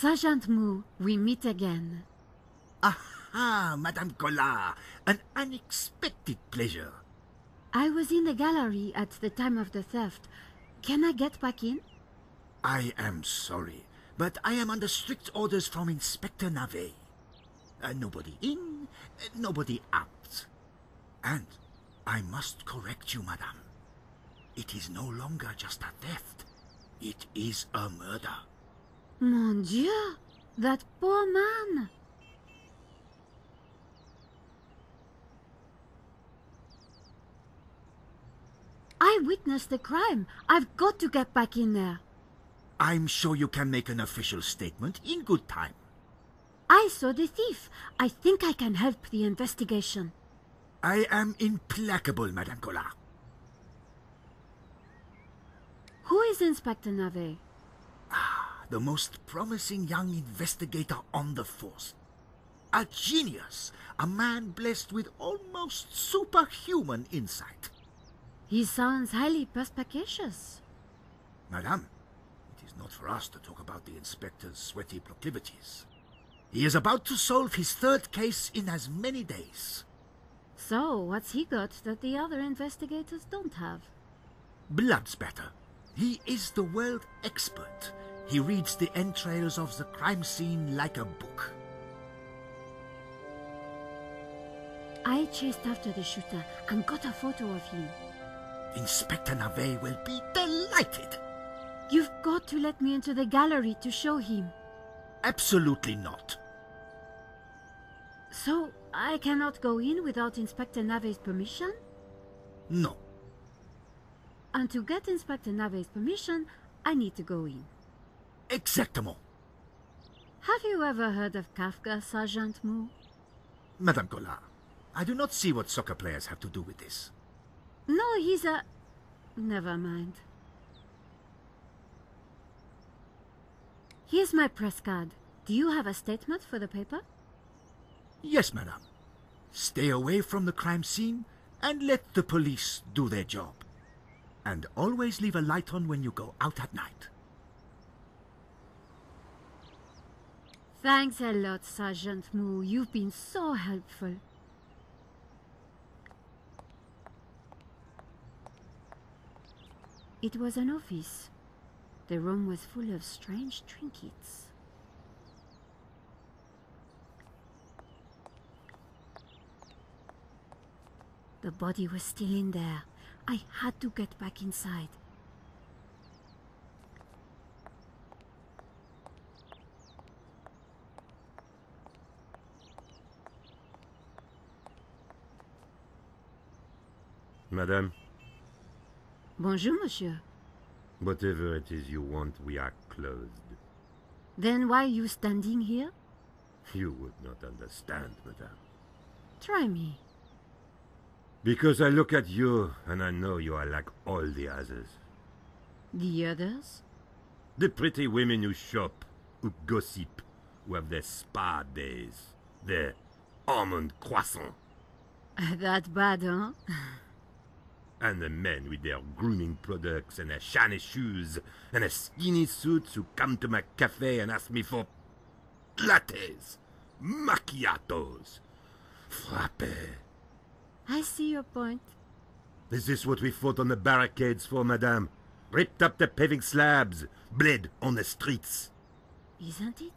Sergeant Mu, we meet again. Aha, Madame Collard, an unexpected pleasure. I was in the gallery at the time of the theft. Can I get back in? I am sorry, but I am under strict orders from Inspector Navet. Nobody in, nobody out. And I must correct you, madame. It is no longer just a theft. It is a murder. Mon Dieu! That poor man! I witnessed the crime. I've got to get back in there. I'm sure you can make an official statement in good time. I saw the thief. I think I can help the investigation. I am implacable, Madame Collard. Who is Inspector Navet? The most promising young investigator on the force. A genius, a man blessed with almost superhuman insight. He sounds highly perspicacious. Madame, it is not for us to talk about the inspector's sweaty proclivities. He is about to solve his third case in as many days. So, what's he got that the other investigators don't have? Blood spatter. He is the world expert. He reads the entrails of the crime scene like a book. I chased after the shooter and got a photo of him. Inspector Navet will be delighted. You've got to let me into the gallery to show him. Absolutely not. So, I cannot go in without Inspector Navet's permission? No. And to get Inspector Navet's permission, I need to go in. Exactement. Have you ever heard of Kafka, Sergeant Mu? Madame Collard, I do not see what soccer players have to do with this. No, he's a... Never mind. Here's my press card. Do you have a statement for the paper? Yes, madame. Stay away from the crime scene and let the police do their job. And always leave a light on when you go out at night. Thanks a lot, Sergeant Mu. You've been so helpful. It was an office. The room was full of strange trinkets. The body was still in there. I had to get back inside. Madame? Bonjour, monsieur. Whatever it is you want, we are closed. Then why are you standing here? You would not understand, madame. Try me. Because I look at you, and I know you are like all the others. The others? The pretty women who shop, who gossip, who have their spa days, their almond croissant. That bad, huh? And the men with their grooming products and their shiny shoes and their skinny suits who come to my cafe and ask me for lattes, macchiatos, frappe. I see your point. Is this what we fought on the barricades for, madame? Ripped up the paving slabs, bled on the streets. Isn't it?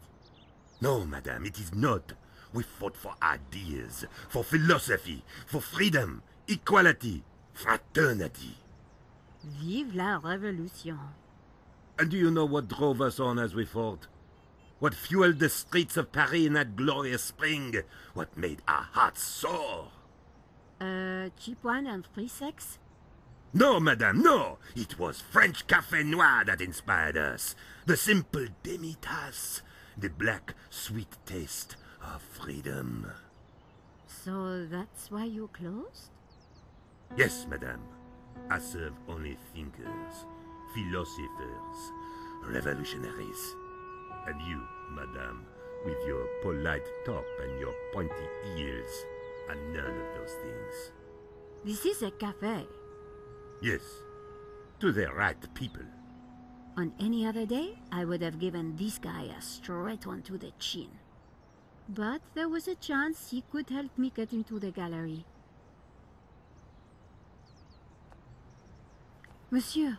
No, madame, it is not. We fought for ideas, for philosophy, for freedom, equality, fraternity. Vive la révolution. And do you know what drove us on as we fought? What fueled the streets of Paris in that glorious spring? What made our hearts soar? Cheap wine and free sex? No, madame, no! It was French café noir that inspired us. The simple demi-tasse, the black, sweet taste of freedom. So that's why you closed? Yes, madame. I serve only thinkers, philosophers, revolutionaries. And you, madame, with your polite top and your pointy ears, are none of those things. This is a cafe. Yes, to the right people. On any other day, I would have given this guy a straight one to the chin. But there was a chance he could help me get into the gallery. Monsieur.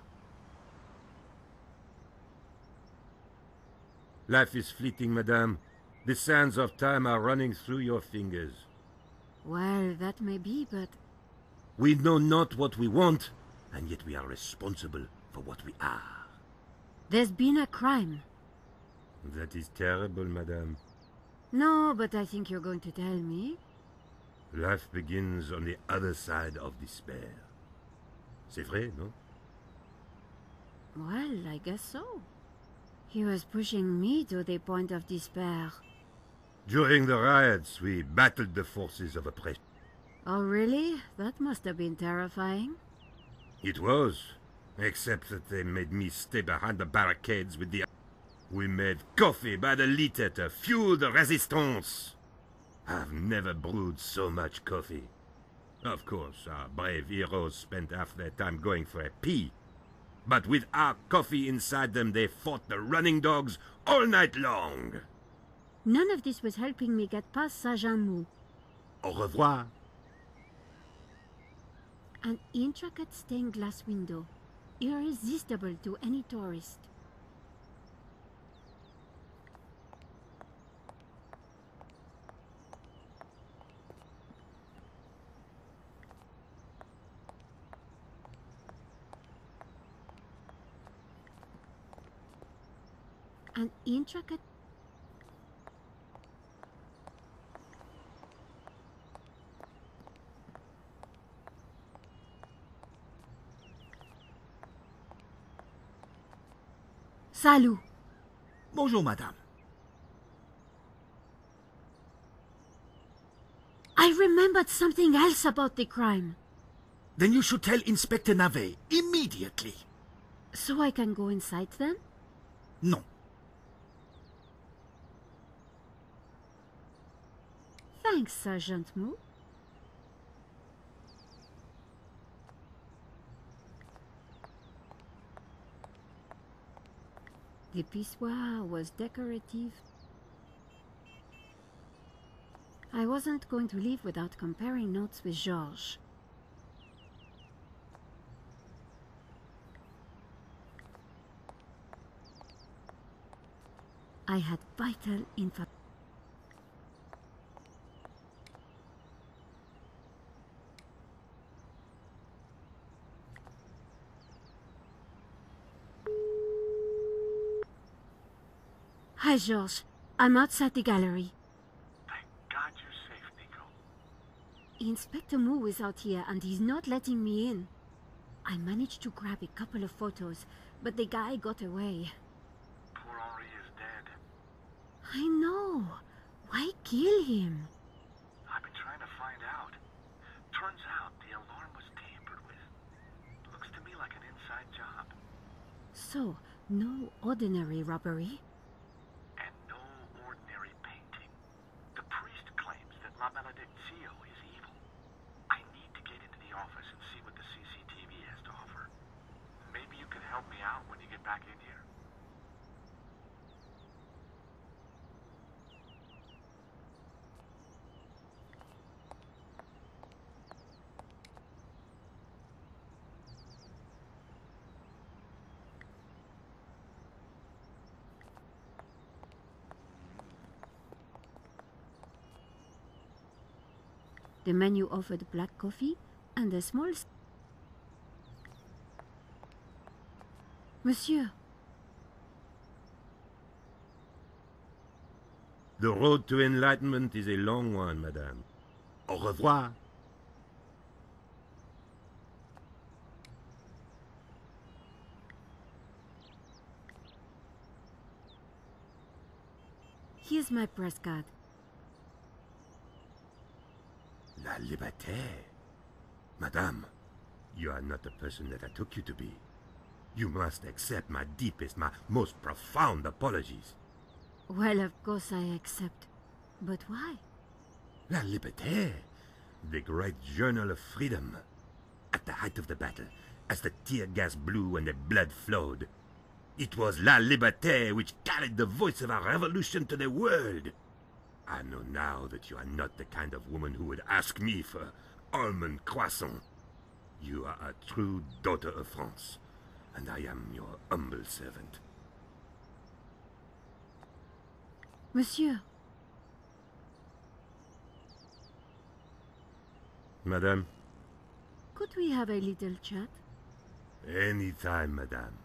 Life is fleeting, madame. The sands of time are running through your fingers. Well, that may be, but... We know not what we want, and yet we are responsible for what we are. There's been a crime. That is terrible, madame. No, but I think you're going to tell me. Life begins on the other side of despair. C'est vrai, no? Well, I guess so. He was pushing me to the point of despair. During the riots, we battled the forces of oppression. Oh, really? That must have been terrifying. It was, except that they made me stay behind the barricades with the... We made coffee by the liter to fuel the resistance. I've never brewed so much coffee. Of course, our brave heroes spent half their time going for a pee. But with our coffee inside them, they fought the running dogs all night long. None of this was helping me get past Saint-Jean-Mou. Au revoir. An intricate stained glass window, irresistible to any tourist. An intricate... Salut! Bonjour, madame. I remembered something else about the crime. Then you should tell Inspector Navet immediately. So I can go inside then? No. Thanks, Sergeant Mou. The pissoir was decorative. I wasn't going to leave without comparing notes with Georges. I had vital info. Hi, Georges. I'm outside the gallery. Thank God you're safe, Nico. Inspector Mou is out here and he's not letting me in. I managed to grab a couple of photos, but the guy got away. Poor Henri is dead. I know. Why kill him? I've been trying to find out. Turns out the alarm was tampered with. Looks to me like an inside job. So, no ordinary robbery? And no ordinary painting. The priest claims that La Maledictio is evil. I need to get into the office and see what the CCTV has to offer. Maybe you can help me out when you get back in here. The menu offered black coffee and a small... Monsieur. The road to enlightenment is a long one, madame. Au revoir. Here's my press card. La Libertè. Madame, you are not the person that I took you to be. You must accept my deepest, my most profound apologies. Well, of course I accept. But why? La Libertè, the great journal of freedom. At the height of the battle, as the tear gas blew and the blood flowed, It was La Libertè which carried the voice of our revolution to the world. I know now that you are not the kind of woman who would ask me for almond croissant. You are a true daughter of France, and I am your humble servant. Monsieur. Madame? Could we have a little chat? Any time, madame.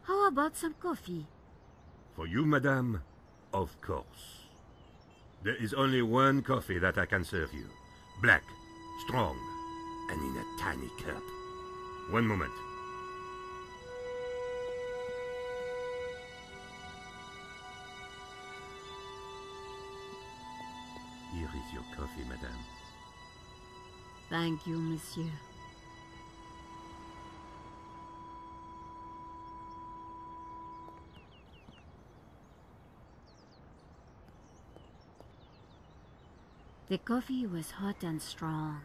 How about some coffee? For you, madame, of course. There is only one coffee that I can serve you. Black, strong, and in a tiny cup. One moment. Here is your coffee, madame. Thank you, monsieur. The coffee was hot and strong.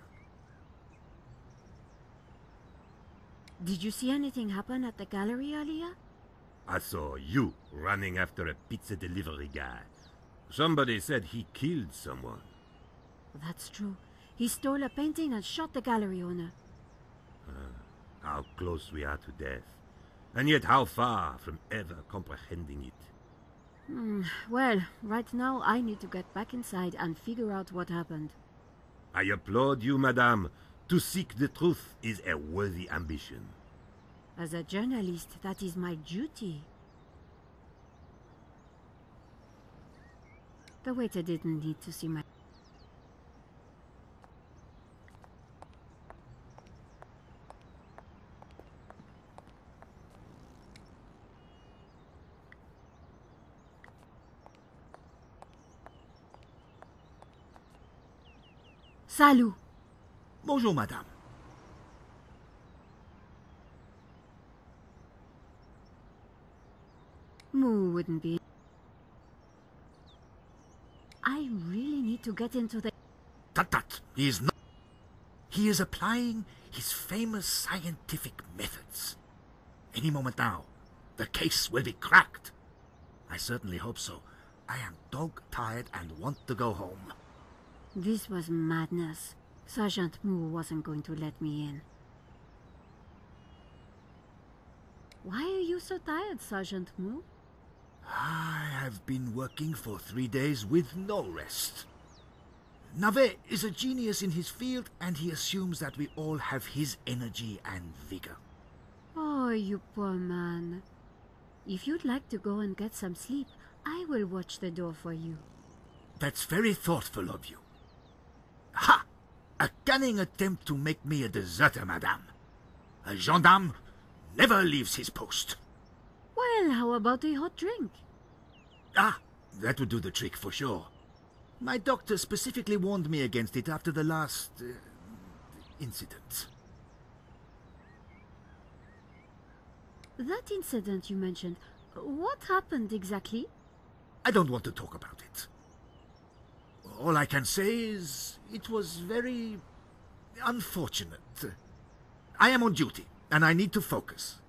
Did you see anything happen at the gallery earlier? I saw you running after a pizza delivery guy. Somebody said he killed someone. That's true. He stole a painting and shot the gallery owner. How close we are to death, and yet how far from ever comprehending it. Well, right now I need to get back inside and figure out what happened. I applaud you, madame. To seek the truth is a worthy ambition. As a journalist, that is my duty. The waiter didn't need to see my... Salut! Bonjour, madame. Moo wouldn't be... I really need to get into the... Tut. He is not. He is applying his famous scientific methods. Any moment now, the case will be cracked. I certainly hope so. I am dog-tired and want to go home. This was madness. Sergeant Moo wasn't going to let me in. Why are you so tired, Sergeant Moo? I have been working for 3 days with no rest. Navet is a genius in his field, and he assumes that we all have his energy and vigor. Oh, you poor man. If you'd like to go and get some sleep, I will watch the door for you. That's very thoughtful of you. Ha! A cunning attempt to make me a deserter, madame. A gendarme never leaves his post. Well, how about a hot drink? Ah, that would do the trick for sure. My doctor specifically warned me against it after the last... incident. That incident you mentioned, what happened exactly? I don't want to talk about it. All I can say is it was very unfortunate. I am on duty, and I need to focus.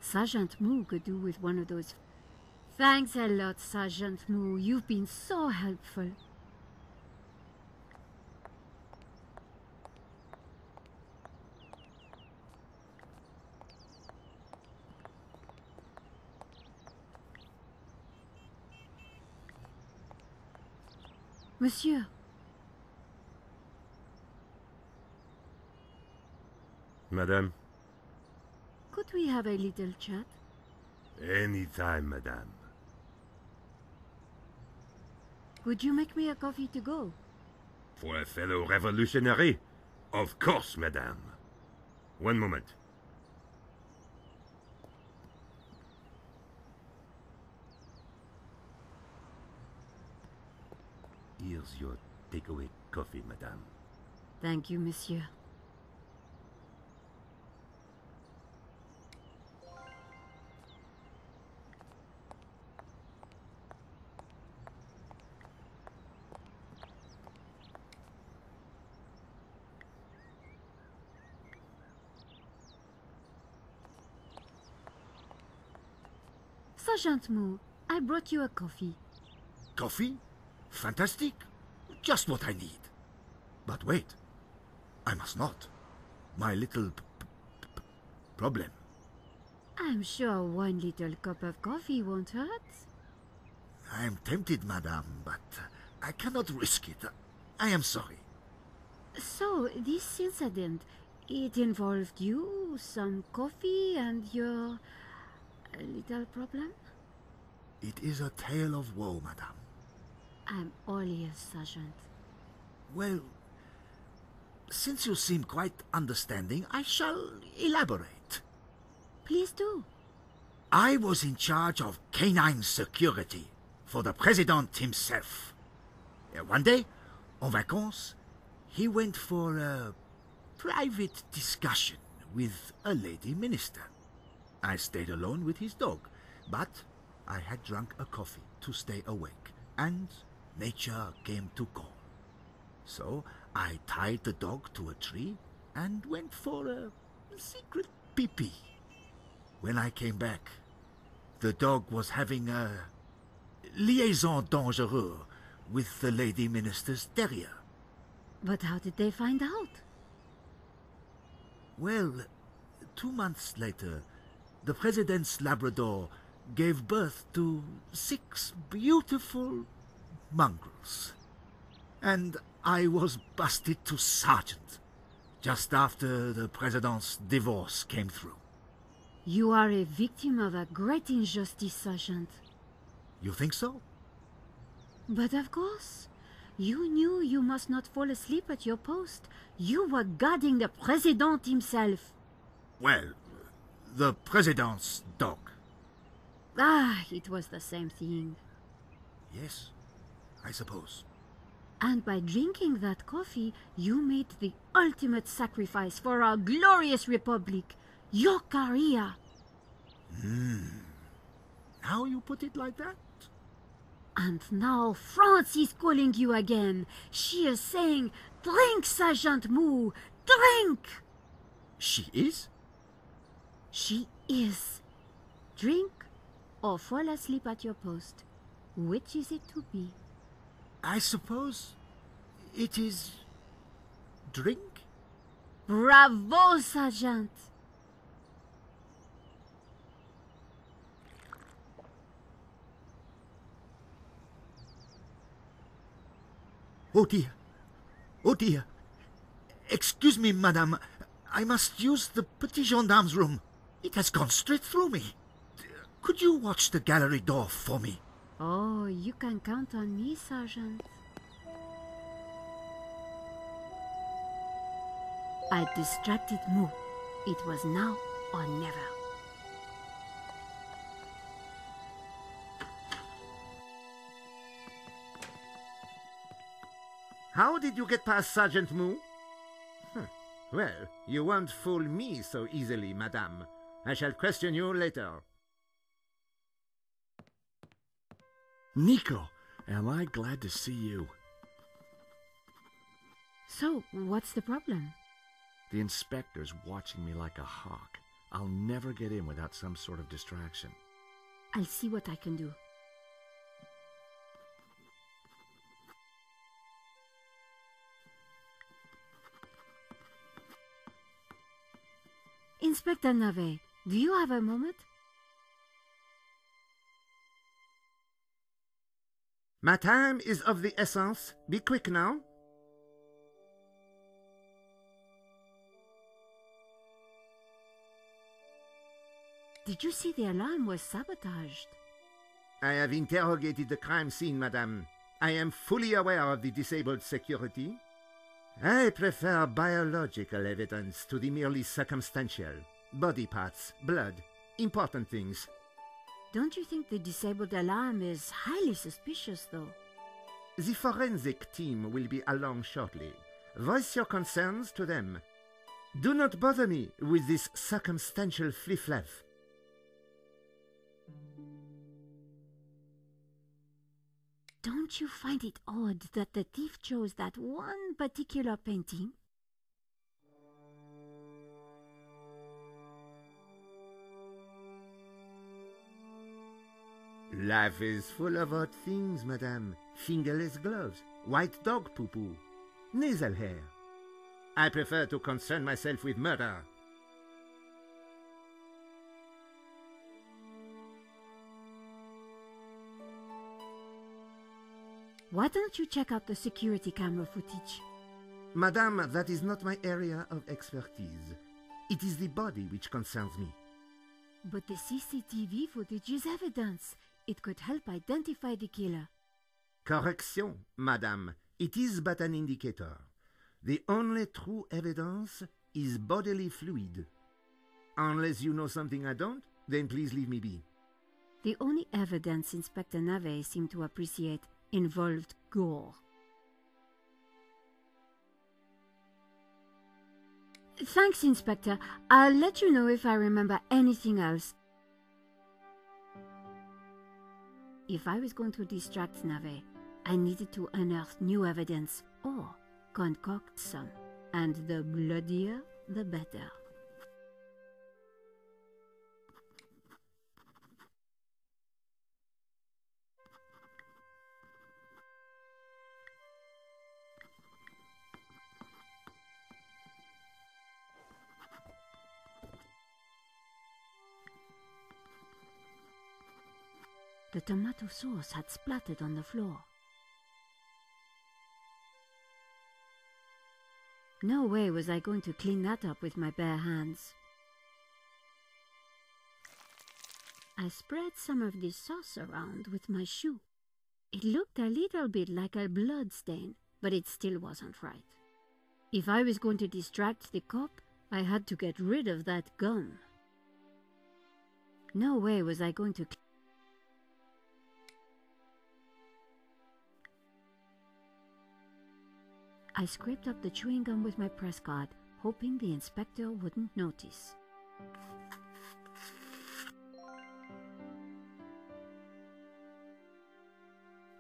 Sergeant Moo could do with one of those. Thanks a lot, Sergeant Moo. You've been so helpful. Monsieur. Madame? Could we have a little chat? Any time, madame. Would you make me a coffee to go? For a fellow revolutionary? Of course, madame. One moment. Here's your takeaway coffee, madame. Thank you, monsieur. Sergeant Moo, I brought you a coffee. Coffee? Fantastic. Just what I need. But wait. I must not. My little problem. I'm sure one little cup of coffee won't hurt. I am tempted, madame, but I cannot risk it. I am sorry. So, this incident, it involved you, some coffee, and your little problem? It is a tale of woe, madame. I'm all ears, Sergeant. Well, since you seem quite understanding, I shall elaborate. Please do. I was in charge of canine security for the president himself. One day, en vacances, he went for a private discussion with a lady minister. I stayed alone with his dog, but I had drunk a coffee to stay awake, and nature came to call. So I tied the dog to a tree and went for a secret pee-pee. When I came back, the dog was having a liaison dangereuse with the lady minister's terrier. But how did they find out? Well, 2 months later, the president's Labrador gave birth to 6 beautiful mongrels. And I was busted to sergeant just after the president's divorce came through. You are a victim of a great injustice, Sergeant. You think so? But of course. You knew you must not fall asleep at your post. You were guarding the president himself. Well, the president's dog. Ah, it was the same thing. Yes, I suppose. And by drinking that coffee, you made the ultimate sacrifice for our glorious republic, your career. Now you put it like that? And now France is calling you again. She is saying, "Drink, Sergeant Moo, drink!" She is? She is. Drink or fall asleep at your post. Which is it to be? I suppose it is drink? Bravo, Sergeant! Oh dear. Oh dear. Excuse me, madame. I must use the petit gendarme's room. It has gone straight through me. Could you watch the gallery door for me? Oh, you can count on me, Sergeant. I distracted Moo. It was now or never. How did you get past Sergeant Moo? Well, you won't fool me so easily, madame. I shall question you later. Nico, am I glad to see you. So, what's the problem? The inspector's watching me like a hawk. I'll never get in without some sort of distraction. I'll see what I can do. Inspector Navet, do you have a moment? My time is of the essence. Be quick now. Did you see the alarm was sabotaged? I have interrogated the crime scene, madame. I am fully aware of the disabled security. I prefer biological evidence to the merely circumstantial. Body parts, blood, important things. Don't you think the disabled alarm is highly suspicious, though? The forensic team will be along shortly. Voice your concerns to them. Do not bother me with this circumstantial fliff-flaff. Don't you find it odd that the thief chose that one particular painting? Life is full of odd things, madame. Fingerless gloves, white dog poo-poo, nasal hair. I prefer to concern myself with murder. Why don't you check out the security camera footage? Madame, that is not my area of expertise. It is the body which concerns me. But the CCTV footage is evidence. It could help identify the killer. Correction, madame. It is but an indicator. The only true evidence is bodily fluid. Unless you know something I don't, then please leave me be. The only evidence Inspector Nave seemed to appreciate involved gore. Thanks, Inspector. I'll let you know if I remember anything else. If I was going to distract Nave, I needed to unearth new evidence or concoct some. And the bloodier, the better. The tomato sauce had splattered on the floor. No way was I going to clean that up with my bare hands. I spread some of the sauce around with my shoe. It looked a little bit like a blood stain, but it still wasn't right. If I was going to distract the cop, I had to get rid of that gum. No way was I going to I scraped up the chewing gum with my press card, hoping the inspector wouldn't notice.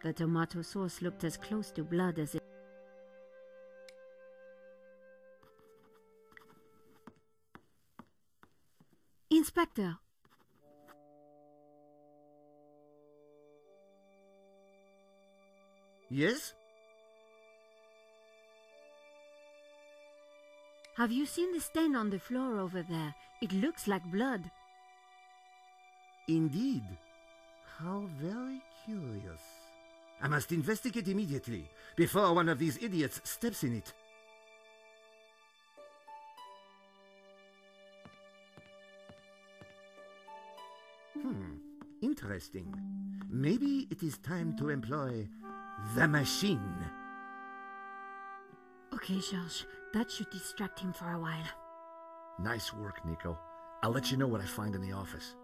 The tomato sauce looked as close to blood as it... Inspector! Yes? Have you seen the stain on the floor over there? It looks like blood. Indeed. How very curious. I must investigate immediately, before one of these idiots steps in it. Interesting. Maybe it is time to employ the machine. Okay, Georges. That should distract him for a while. Nice work, Nico. I'll let you know what I find in the office.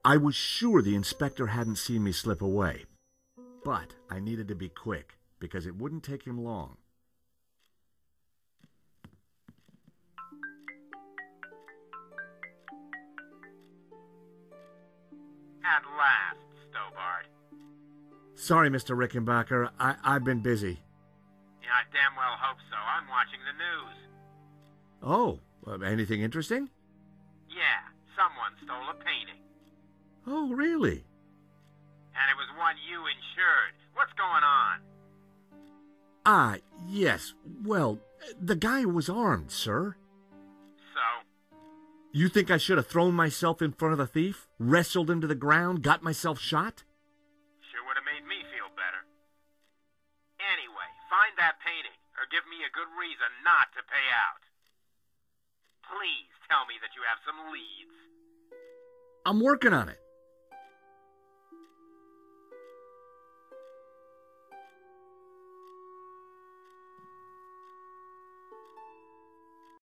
I was sure the inspector hadn't seen me slip away, but I needed to be quick because it wouldn't take him long. At last, Stobart. Sorry, Mr. Rickenbacker. I've been busy. Yeah, I damn well hope so. I'm watching the news. Oh, anything interesting? Yeah, someone stole a painting. Oh, really? And it was one you insured. What's going on? Ah, yes. Well, the guy was armed, sir. So? You think I should have thrown myself in front of the thief, wrestled him to the ground, got myself shot? Sure would have made me feel better. Anyway, find that painting, or give me a good reason not to pay out. Please tell me that you have some leads. I'm working on it.